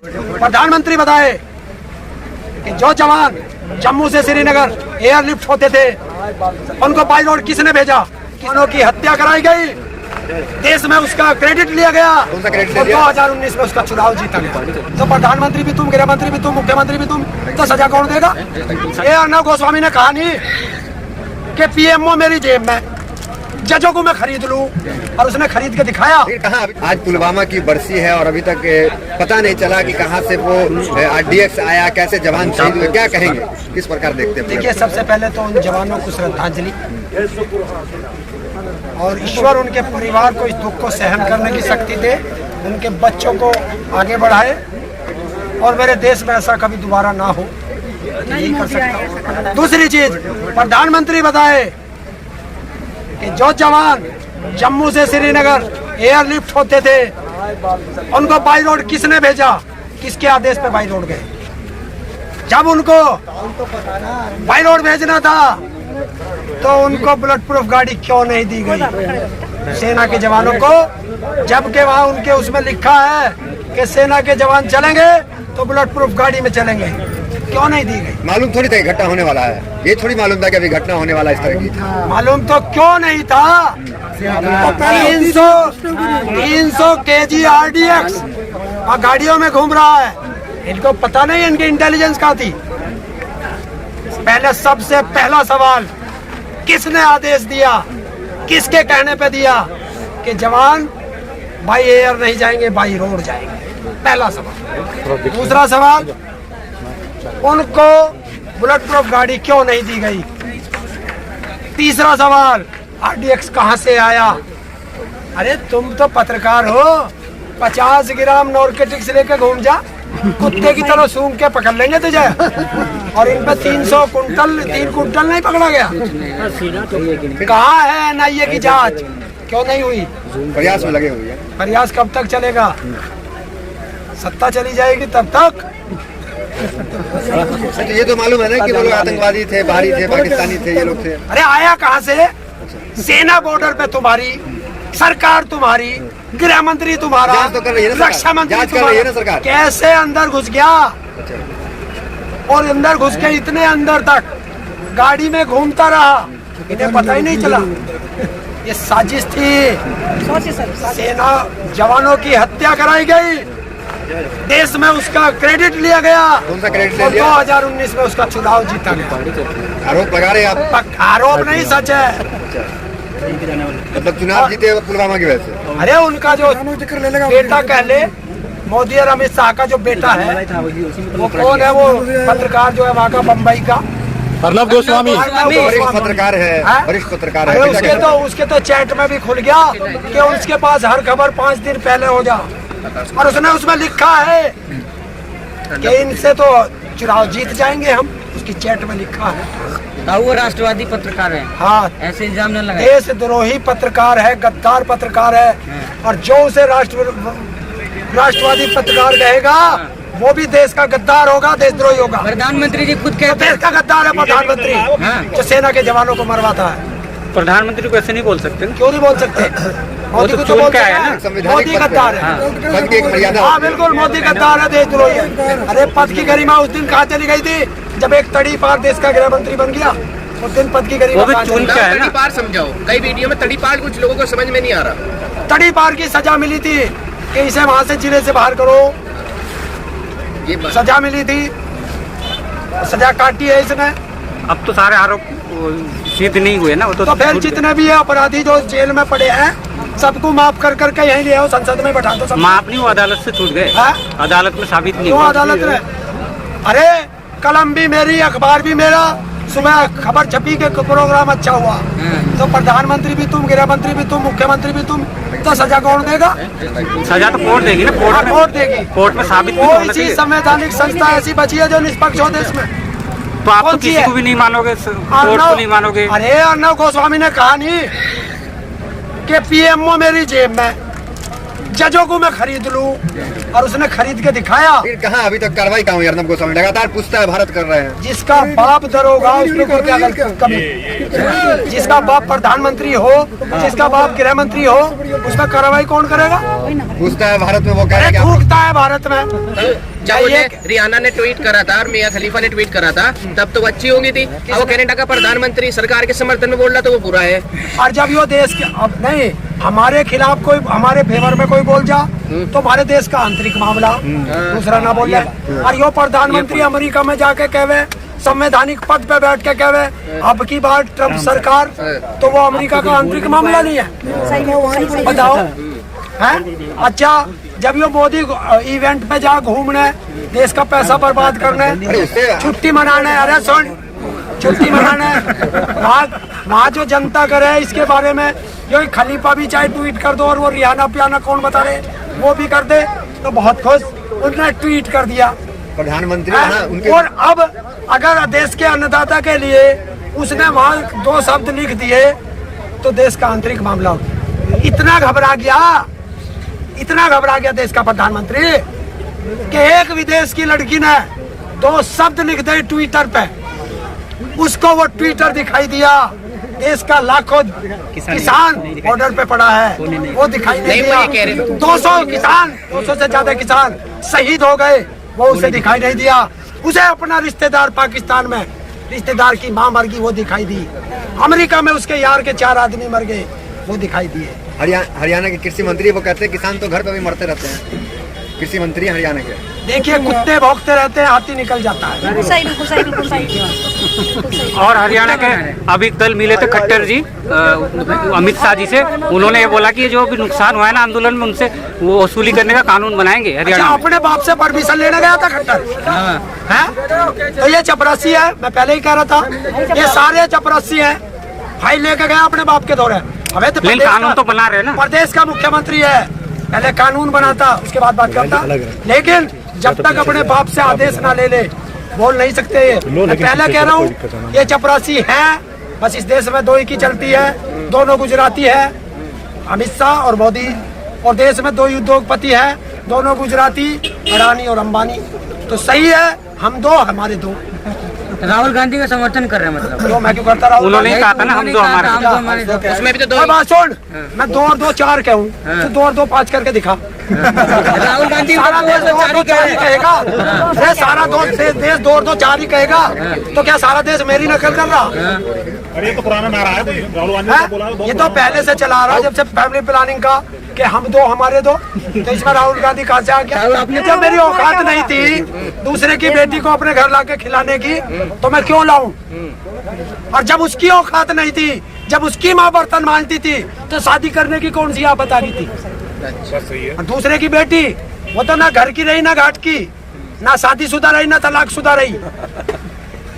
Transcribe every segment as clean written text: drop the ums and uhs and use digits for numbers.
प्रधानमंत्री बताए कि जो जवान जम्मू से श्रीनगर एयरलिफ्ट होते थे उनको बाई रोड किसने भेजा? किसानों की हत्या कराई गई, देश में उसका क्रेडिट लिया गया और 2019 में उसका चुनाव जीता गया। तो प्रधानमंत्री भी तुम, गृह मंत्री भी तुम, मुख्यमंत्री भी तुम, तो सजा कौन देगा? ये अर्नब गोस्वामी ने कहा नहीं कि पीएमओ मेरी जेब में, जजों को मैं खरीद लूं, और उसने खरीद के दिखाया। कहाँ आज पुलवामा की बरसी है और अभी तक पता नहीं चला कि कहाँ से वो RDX आया, कैसे जवान शहीद हुए, क्या कहेंगे, किस प्रकार देखते हैं? देखिए, सबसे पहले तो उन जवानों को श्रद्धांजलि, और ईश्वर उनके परिवार को इस दुख को सहन करने की शक्ति दे, उनके बच्चों को आगे बढ़ाए, और मेरे देश में ऐसा कभी दोबारा ना हो, यही कर सकता हूं। दूसरी चीज, प्रधानमंत्री बताए कि जो जवान जम्मू से श्रीनगर एयरलिफ्ट होते थे उनको बाई रोड किसने भेजा? किसके आदेश पे बाई रोड गए? जब उनको बाई रोड भेजना था तो उनको बुलेट प्रूफ गाड़ी क्यों नहीं दी गई सेना के जवानों को? जबकि वहाँ उनके उसमें लिखा है कि सेना के जवान चलेंगे तो बुलेट प्रूफ गाड़ी में चलेंगे, क्यों नहीं दी गई? मालूम थोड़ी था घटना होने वाला है, ये थोड़ी मालूम था कि अभी घटना होने वाला इस तरह की। मालूम तो क्यों नहीं था? 300 kg RDX और गाड़ियों में घूम रहा है, इनको पता नहीं इनकी इंटेलिजेंस कहाँ थी? पहले सबसे पहला सवाल, किसने आदेश दिया, किसके कहने पे दिया कि जवान बाई एयर नहीं जाएंगे, बाई रोड जाएंगे? पहला सवाल। दूसरा सवाल, उनको बुलेट प्रूफ गाड़ी क्यों नहीं दी गई? तीसरा सवाल, RDX कहां से आया? अरे तुम तो पत्रकार हो, 50 ग्राम नॉर्कोटिक्स लेके घूम जा, कुत्ते की तरह सूंघ के पकड़ लेंगे तुझे। और इन पे 300 कुंटल, 3 कुंटल नहीं पकड़ा गया? कहाँ है NIA की जांच, क्यों नहीं हुई? प्रयास में लगे हुए हैं। प्रयास कब तक चलेगा? सत्ता चली जाएगी तब तक। अच्छा, ये तो मालूम है ना कि वो लोग आतंकवादी थे, बाहरी थे, पाकिस्तानी थे, ये लोग थे। अरे आया कहाँ से? सेना बॉर्डर पे तुम्हारी, सरकार तुम्हारी, गृह मंत्री तुम्हारा, रक्षा मंत्री तुम्हारा, कैसे अंदर घुस गया? और अंदर घुस के इतने अंदर तक गाड़ी में घूमता रहा, इन्हें पता ही नहीं चला। ये साजिश थी, सेना जवानों की हत्या कराई गई, देश में उसका क्रेडिट लिया गया, कौन सा क्रेडिट और 2019 में उसका चुनाव जीता गया। आरोप लगा रहे हैं आप? आरोप नहीं, सच है। मतलब चुनाव जीते पुलवामा की वजह से? अरे उनका जो बेटा, कह ले मोदी और अमित शाह का जो बेटा है, वो कौन है? वो पत्रकार जो है वहाँ का, बम्बई का, अर्नब गोस्वामी, वरिष्ठ पत्रकार है, वरिष्ठ पत्रकार है। उसके तो चैट में भी खुल गया कि उसके पास हर खबर 5 दिन पहले हो जा, और उसने उसमें लिखा है कि इनसे तो चुनाव जीत जाएंगे हम, उसकी चैट में लिखा है। वो राष्ट्रवादी पत्रकार है। हाँ, ऐसे इल्जाम न लगाए। देशद्रोही पत्रकार है, गद्दार पत्रकार है, और जो उसे राष्ट्रवादी पत्रकार कहेगा वो भी देश का गद्दार होगा, देशद्रोही होगा। प्रधानमंत्री जी खुद कहते देश का गद्दार है प्रधानमंत्री, जो सेना के जवानों को मरवाता है। प्रधानमंत्री को ऐसे नहीं बोल सकते? क्यों नहीं बोल सकते? मोदी को तो बोल सकते हैं, मोदी गद्दार है। हाँ बिल्कुल, मोदी गद्दार है, देशद्रोही है। अरे पद की गरिमा उस दिन कहाँ चली गई थी जब एक तड़ी पार देश का गृह मंत्री बन गया? उस दिन पद की गरिमा तड़ी पार समझाओ, कई वीडियो में तड़ी पार कुछ लोगों को समझ में नहीं आ रहा। तड़ी पार की सजा मिली थी कि इसे वहाँ से जिले से बाहर करो, ये सजा मिली थी, सजा काटी है इसने। अब तो सारे आरोप सिद्ध नहीं हुए ना, वो तो फिर जितने भी है अपराधी जो जेल में पड़े हैं सबको माफ कर करके यहीं ले आओ, संसद में बैठा दो। माफ नहीं, वो अदालत से छूट गए, अदालत में साबित नहीं हुआ। अदालत में, अरे कलम भी मेरी, अखबार भी मेरा, सुबह खबर छपी के प्रोग्राम अच्छा हुआ, तो प्रधानमंत्री भी तुम, गृह मंत्री भी तुम, मुख्यमंत्री भी तुम, तो सजा कौन देगा? सजा तो कोर्ट देगी ना, कोर्ट देगी। कोर्ट में साबित कोई सी संवैधानिक संस्था ऐसी बची है जो निष्पक्ष हो देश में? तो आप तो किसी को भी नहीं मानोगे, कोर्ट को नहीं मानोगे? अरे अर्नब गोस्वामी ने कहा नहीं कि पीएमओ मेरी जेब में, जजों को मैं खरीद लूं, और उसने खरीद के दिखाया। फिर कहाँ अभी तक कार्रवाई कहाँ हुई? अर्नब गोस्वामी लगातार पूछता है भारत कर रहे हैं। जिसका बाप दरोगा उसमें कोई क्या कमी? जिसका बाप प्रधानमंत्री हो, जिसका बाप गृह मंत्री हो, उसका कार्रवाई कौन करेगा? पूछता है भारत में, वो कह रहे अरे हैं कि थूकता है भारत में। जब उन्हें रियाना ने ट्वीट करा था और मियां खलीफा ने ट्वीट करा था, तब तो वो अच्छी होंगी थी। अब वो कनाडा का प्रधानमंत्री सरकार के समर्थन में बोल रहा तो वो बुरा है। और जब यो देश के अब नहीं हमारे खिलाफ कोई हमारे फेवर में कोई बोल जा तो हमारे देश का आंतरिक मामला दूसरा ना बोल जाए। और यो प्रधानमंत्री अमेरिका में जाके कहवे, संवैधानिक पद पे बैठ के कहवे अब की बार ट्रम्प सरकार, तो वो अमेरिका का आंतरिक मामला नहीं है। बताओ है? अच्छा, जब ये मोदी इवेंट पे जा घूमने, देश का पैसा बर्बाद करने, छुट्टी मनाने, अरे सुन, छुट्टी मनाने वहाँ जो जनता करे इसके बारे में, जो खलीफा भी चाहे ट्वीट कर दो और वो रियाना पियाना कौन बता रहे वो भी कर दे तो बहुत खुश, उन्होंने ट्वीट कर दिया प्रधानमंत्री उनके। और अब अगर देश के अन्नदाता के लिए उसने वहाँ 2 शब्द लिख दिए तो देश का आंतरिक मामला हो गया। इतना घबरा गया देश का प्रधानमंत्री कि एक विदेश की लड़की ने 2 शब्द लिख दिए ट्विटर पे, उसको वो ट्विटर दिखाई दिया। देश का लाखों किसान बॉर्डर पे पड़ा है, वो दिखाई नहीं दिया। 200 किसान, 200 से ज्यादा किसान शहीद हो गए, वो उसे दिखाई नहीं दिया। उसे अपना रिश्तेदार पाकिस्तान में रिश्तेदार की मां मर गई, वो दिखाई दी। अमेरिका में उसके यार के 4 आदमी मर गए, वो दिखाई दिए। हरियाणा के कृषि मंत्री वो कहते हैं किसान तो घर पे भी मरते रहते हैं। कृषि मंत्री हरियाणा के, देखिए कुत्ते भौंकते रहते हैं, हाथी निकल जाता है। बिल्कुल सही, बिल्कुल सही, बिल्कुल सही। और हरियाणा के अभी कल मिले थे खट्टर जी अमित शाह जी से, उन्होंने ये बोला कि जो भी नुकसान हुआ है ना आंदोलन में, उनसे वो वसूली करने का कानून बनाएंगे हरियाणा में। अपने बाप से परमिशन लेने गया था खट्टर है? तो ये चपरासी है, मैं पहले ही कह रहा था, ये सारे चपरासी है। फाइल लेके गया अपने बाप के दौरे। हमें तो कानून तो बना रहे ना, प्रदेश का मुख्यमंत्री है, पहले कानून बनाता उसके बाद बात करता। लेकिन जब तक अपने बाप से आदेश ना ले ले बोल नहीं सकते। मैं पहले कह रहा हूँ ये चपरासी है। बस इस देश में 2 ही की चलती है, दोनों गुजराती है, अमित शाह और मोदी। और देश में 2 उद्योगपति है, दोनों गुजराती, अडानी और अंबानी। तो सही है, हम 2 हमारे 2। राहुल गांधी का समर्थन कर रहे हैं मतलब? तो मैं क्यों करता रहा? उन्होंने कहा था ना हम 2 हमारे। उसमें भी तो 2 अब बात सुन, मैं 2 और 2 4 कहूँ, तो 2 और 2 5 करके दिखा। राहुल गांधी सारा देश 2 और 2 4 ही कहेगा। अरे सारा देश 2 और 2 4 ही कहेगा, तो क्या सारा देश मेरी नकल कर रहा? अरे ये तो पुराना नारा है, राहुल गांधी ने बोला है। ये तो पहले से चला रहा, जब से फैमिली प्लानिंग का कि हम 2 हमारे 2। तो इसमें राहुल गांधी कहाँ से आ गया? जब मेरी औकात नहीं थी दूसरे की बेटी को अपने घर लाके खिलाने की, तो मैं क्यों लाऊं? और जब उसकी औकात नहीं थी, जब उसकी माँ बर्तन मांजती थी, तो शादी करने की कौन सी आफत आ रही थी? और दूसरे की बेटी वो तो ना घर की रही, ना घाट की, ना शादीशुदा रही, ना तलाकशुदा रही।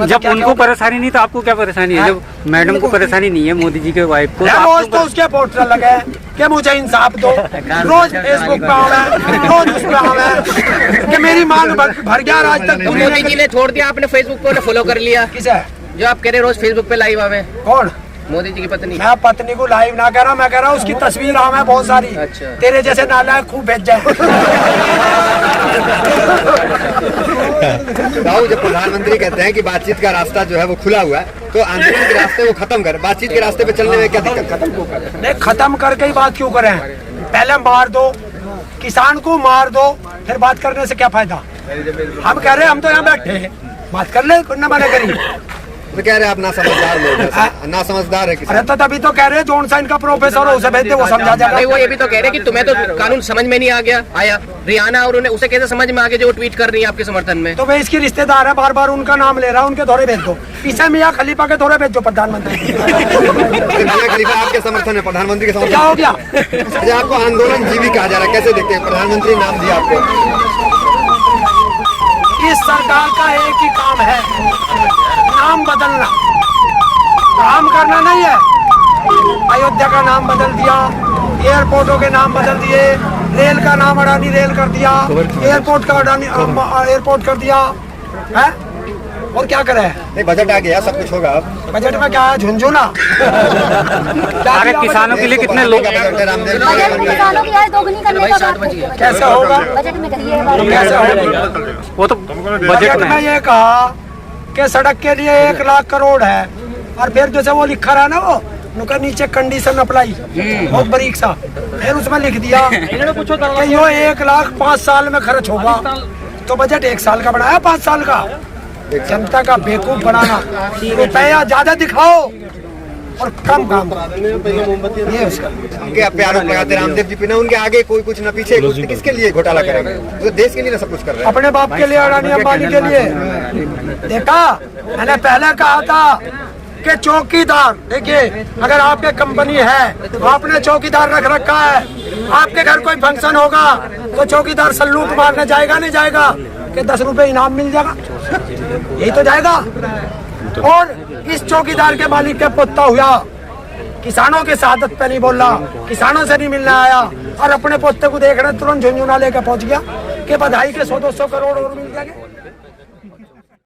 जब उनको परेशानी नहीं तो आपको क्या परेशानी है? जब मैडम को परेशानी नहीं है मोदी जी के वाइफ को, रोज तो उसके पोस्टर लगे कि मुझे इंसाफ दो, रोज फेसबुक पे आवे, रोज उस पे आवे कि मेरी मांग भर गया आज तक। मोदी जी ने छोड़ दिया, आपने फेसबुक पे फॉलो कर लिया। किसे? जो आप कह रहे रोज फेसबुक पे लाइव आवे। कौन? मोदी जी की पत्नी। मैं पत्नी को लाइव ना कह रहा, मैं कह रहा हूँ उसकी तस्वीर हमें बहुत सारी। अच्छा। तेरे जैसे नालायक खूब भेज जाए। राहुल, जब प्रधानमंत्री कहते हैं कि बातचीत का रास्ता जो है वो खुला हुआ है, तो आंदोलन के रास्ते को खत्म कर, बातचीत के रास्ते पे चलने में क्या दिक्कत? खत्म क्यों कर? नहीं, खत्म करके ही बात क्यों करें? पहले मार दो, किसान को मार दो, फिर बात करने से क्या फायदा? हम कह रहे हैं हम तो यहाँ बैठे हैं, बात कर ले, कुछ ना मना करी। तो कह रहे हैं आप ना समझदार लोग हैं, ना समझदार है अरे किसान। तो तभी तो कह रहे हैं जोन सा इनका प्रोफेसर हो, उसे भेज दे, वो समझा नहीं, जाएगा। वो ये भी तो कह रहे कि तुम्हें तो कानून समझ में नहीं आया रियाना, और उन्हें उसे कैसे समझ में आ गया जो ट्वीट कर रही है आपके समर्थन में? तो वे इसकी रिश्तेदार है, बार बार उनका नाम ले रहा है, उनके दौरे भेज दो। इसे मियां खलीफा के दौरे भेज दो प्रधानमंत्री। मियां खलीफा आपके समर्थन है, प्रधानमंत्री के समर्थन? क्या हो गया? अच्छा, आपको आंदोलन जीवी कहा जा रहा है, कैसे देखते हैं? प्रधानमंत्री नाम दिया आपको। इस सरकार का एक ही काम है, नाम बदलना, काम करना नहीं है। अयोध्या का नाम बदल दिया, एयरपोर्टों के नाम बदल दिए, रेल का नाम अडानी रेल कर दिया, एयरपोर्ट का अडानी एयरपोर्ट कर दिया है। और क्या करे? नहीं, बजट आ गया, सब कुछ होगा अब। बजट में क्या है? झुंझुना। अरे किसानों के लिए कितने लोग बजट है रामदेव बजट में किसानों की आय दोगुनी करने का बात है। कैसे होगा? बजट में करिए कैसे होगा? वो तो बजट बजट में में है। ये कहा कि सड़क के लिए 1 लाख करोड़ है, और फिर जैसे वो लिखा रहा ना, वो उनका नीचे कंडीशन अप्लाई बहुत बारीक सा, फिर उसमें लिख दिया कि यो 1 लाख 5 साल में खर्च होगा। तो बजट 1 साल का बनाया, 5 साल का। जनता का बेवकूफ बनाना, रुपया ज्यादा दिखाओ और कम काम, ये उसका। उनके आप पे आरोप लगाते रामदेव जी पे, ना उनके आगे कोई कुछ ना पीछे कुछ, किसके लिए घोटाला करेंगे? तो देश के लिए ना सब कुछ कर रहे हैं। अपने बाप के लिए, अडानी अंबानी के लिए। देखा, मैंने पहले कहा था कि चौकीदार, देखिए अगर आपके कंपनी है तो आपने चौकीदार रख रखा है, आपके घर कोई फंक्शन होगा तो चौकीदार सल्यूट मारने जाएगा नहीं जाएगा कि 10 रुपए इनाम मिल जाएगा? यही तो जाएगा। और इस चौकीदार के मालिक के पुत्ता हुआ, किसानों की शहादत पे नहीं बोल रहा, किसानों से नहीं मिलने आया, और अपने पोते को देख रहे तुरंत झुंझुना लेकर पहुंच गया कि बधाई के 100-200 करोड़ और मिल जाएंगे।